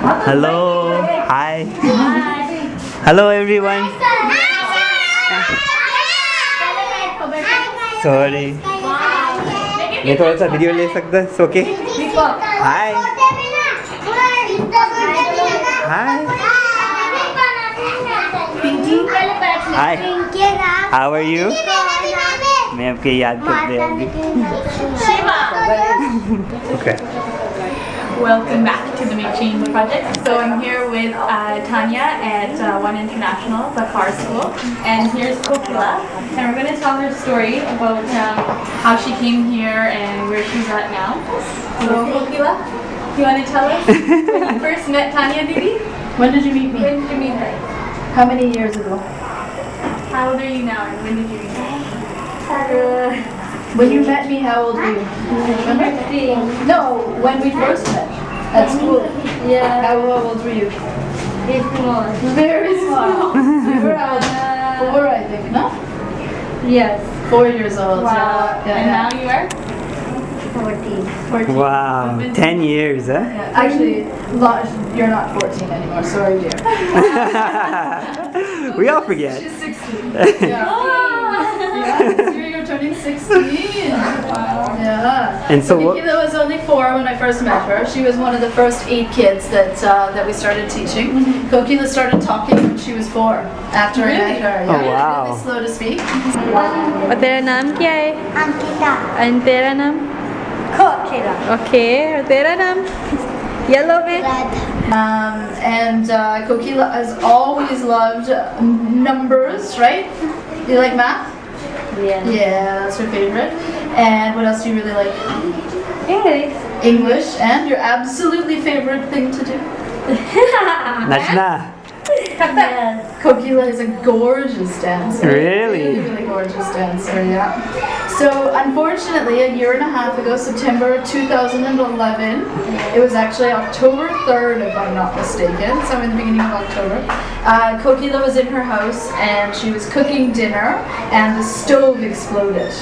Hello. Hi. Hello everyone. Sorry. मैं थोड़ा सा वीडियो ले सकता है? Okay. Hi. Hi. Hi. How are you? मैं आपके याद करते हैं अभी. Okay. Welcome back to the Make Change Project. So I'm here with Tanya at One International, the Khar school, and here's Kokila, and we're going to tell her story about how she came here and where she's at now. So Kokila, you want to tell us when you first met Tanya, Didi? When did you meet me? When did you meet her? How many years ago? How old are you now, and when did you meet her? When you met me, how old were you? Remember? No, when we first met at school. Yeah. How old were you? Very small. Very small. You were how old? 4, I think, no? Yes. 4 years old. Wow. Yeah. And now you are? 14. Wow. 10 years, huh? Yeah. Actually, you're not 14 anymore. Sorry, dear. We all forget. She's 16. Yeah. Yeah, this year you're turning 16. Wow. Yeah. And so what? Kokila was only 4 when I first met her. She was one of the first 8 kids that we started teaching. Kokila started talking when she was 4. After I met her. Yeah. Oh, wow. Really slow to speak. और तेरा नाम क्या है? अंकिता और तेरा नाम? कोकिला okay और तेरा नाम? येलो में? And Kokila has always loved numbers, right? You like math? Yeah. Yeah, that's her favorite. And what else do you really like? English. English. And your absolutely favorite thing to do? Nachna. Kokila is a gorgeous dancer. Really? Really gorgeous dancer, yeah. So unfortunately, a year and a half ago, September 2011, it was actually October 3rd, if I'm not mistaken, so in the beginning of October, Kokila was in her house and she was cooking dinner and the stove exploded.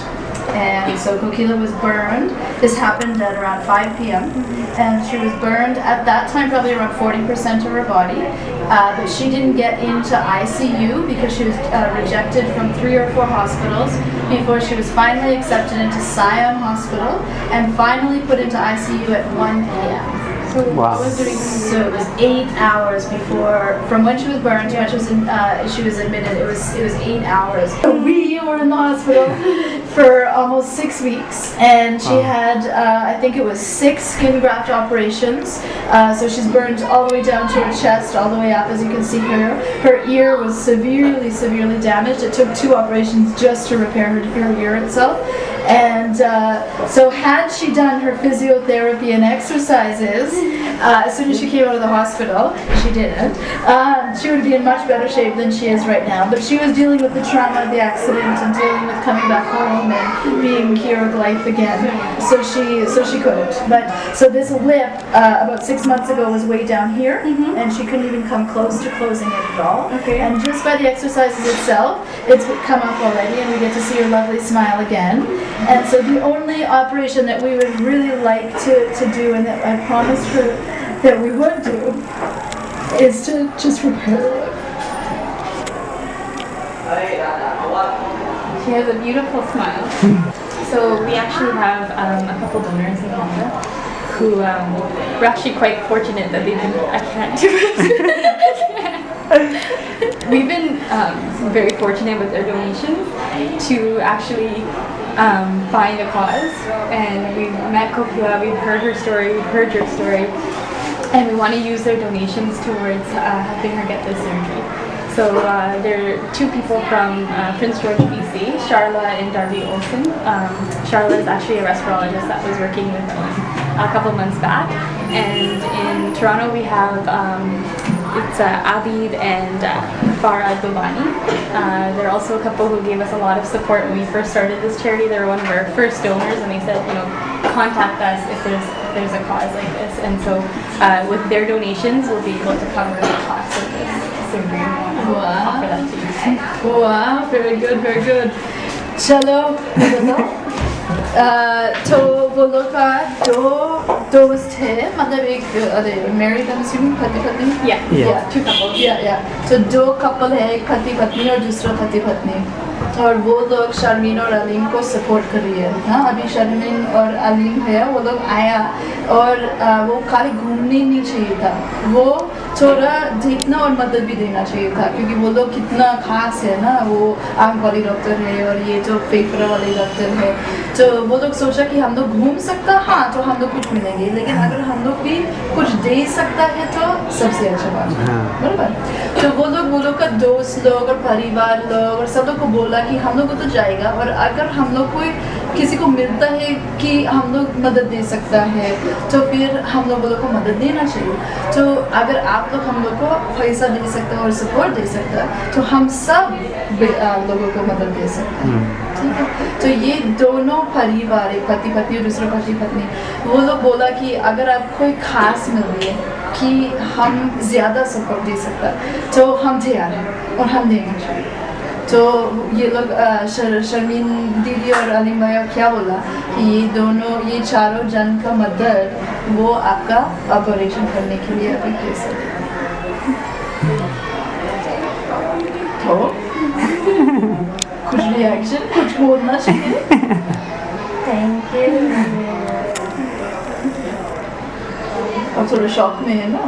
And so Kokila was burned. This happened at around 5 p.m. And she was burned at that time probably around 40% of her body. But she didn't get into ICU because she was rejected from 3 or 4 hospitals before she was finally accepted into Siam Hospital and finally put into ICU at 1 a.m. Wow. So it was 8 hours before, from when she was burned to when she was admitted. It was 8 hours. We were in the hospital for almost 6 weeks, and she had I think it was 6 skin graft operations. So she's burned all the way down to her chest, all the way up, as you can see here. Her ear was severely damaged. It took 2 operations just to repair her ear itself. And so had she done her physiotherapy and exercises, as soon as she came out of the hospital, she didn't, she would be in much better shape than she is right now. But she was dealing with the trauma of the accident and dealing with coming back home and being here with life again. So she couldn't. But so this lip about 6 months ago was way down here, and she couldn't even come close to closing it at all. Okay. And just by the exercises itself, it's come up already, and we get to see her lovely smile again. And so the only operation that we would really like to do, and that I promised her that we would do, is to just repair it. She has a beautiful smile. So we actually have a couple donors in Canada who we're actually quite fortunate that they've been. I can't do it. We've been very fortunate with their donations to actually find a cause, and we've met Kokila, we've heard her story, we've heard your story, and we want to use their donations towards helping her get this surgery. So there are 2 people from Prince George, BC, Sharla and Darby Olsen. Sharla is actually a respirologist that was working with them a couple months back, and in Toronto we have it's Abid and Farah Dobani. They're also a couple who gave us a lot of support when we first started this charity. They were one of our first donors, and they said, you know, contact us if there's a cause like this. And so with their donations, we'll be able to cover the cost of this surgery. Wow. Offer that to you. Wow, very good, very good. Chalo, to voloka do दोस्त है मतलब एक अरे married पति पत्नी Yeah. two couples तो दो couple है एक पति पत्नी और दूसरा पति पत्नी और वो लोग शर्मीन और अलीम को सपोर्ट कर रही है हाँ अभी शर्मीन और अलीम है वो लोग आया और वो खाली घूमने नहीं चाहिए था वो थोड़ा देखना और मदद भी देना चाहिए था क्योंकि वो लोग कितना खास है ना वो आंख वाली डॉक्टर है और ये जो फेफड़ा वाले डॉक्टर है तो वो लोग सोचा कि हम लोग घूम सकता हाँ तो हम लोग कुछ मिलेंगे लेकिन अगर हम लोग भी कुछ दे सकता है तो सबसे अच्छा बात है बराबर तो वो लोग का दोस्त लोग और परिवार लोग और सब लोग को बोला कि हम लोग को तो जाएगा और अगर हम लोग कोई किसी को मिलता है कि हम लोग मदद दे सकता है तो फिर हम लोग को मदद देना चाहिए तो अगर आप लोग हम लोग को पैसा दे सकते हैं और सपोर्ट दे सकता है तो हम सब लोगों को मदद दे सकते हैं ठीक है तो ये दोनों परिवार एक पति पत्नी और दूसरा पति पत्नी वो लोग बोला कि अगर आप कोई खास मिल रही है कि हम ज़्यादा सपोर्ट दे सकता तो हम तैयार हैं और हम देना चाहिए तो ये लोग शर्मीन दीदी और अलीम भाई क्या बोला कि ये चारों जन का मदद वो आपका ऑपरेशन करने के लिए अभी पैसे तो कुछ रिएक्शन कुछ बोलना चाहिए थैंक यू अब थोड़ा शॉक में है ना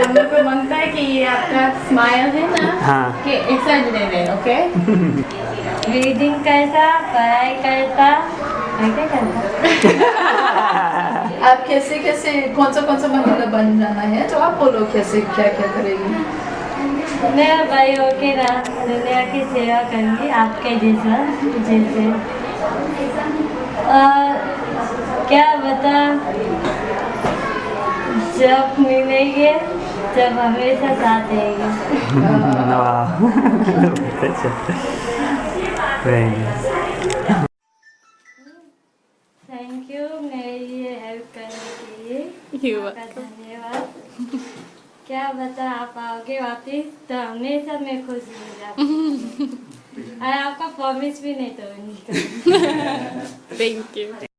हम लोग को मानता है कि ये आपका स्माइल है ना हाँ। कि एक्सैजरेटेड ओके रीडिंग कैसा पढ़ाई कैसा ऐसे करता आप कैसे कैसे कौन सा मंजिला बन जाना है तो आप बोलो कैसे क्या क्या करेगी मेरा भाई होके ना दुनिया की सेवा करूँगी आपके जैसे क्या बता जब मिलेंगे जब हमेशा साथ रहेंगे थैंक यू मेरी ये हेल्प करने के लिए आपका धन्यवाद क्या बता आप आओगे वापिस तो हमेशा मैं खुश हो जाती और आपका प्रॉमिस भी नहीं तोड़नी थैंक यू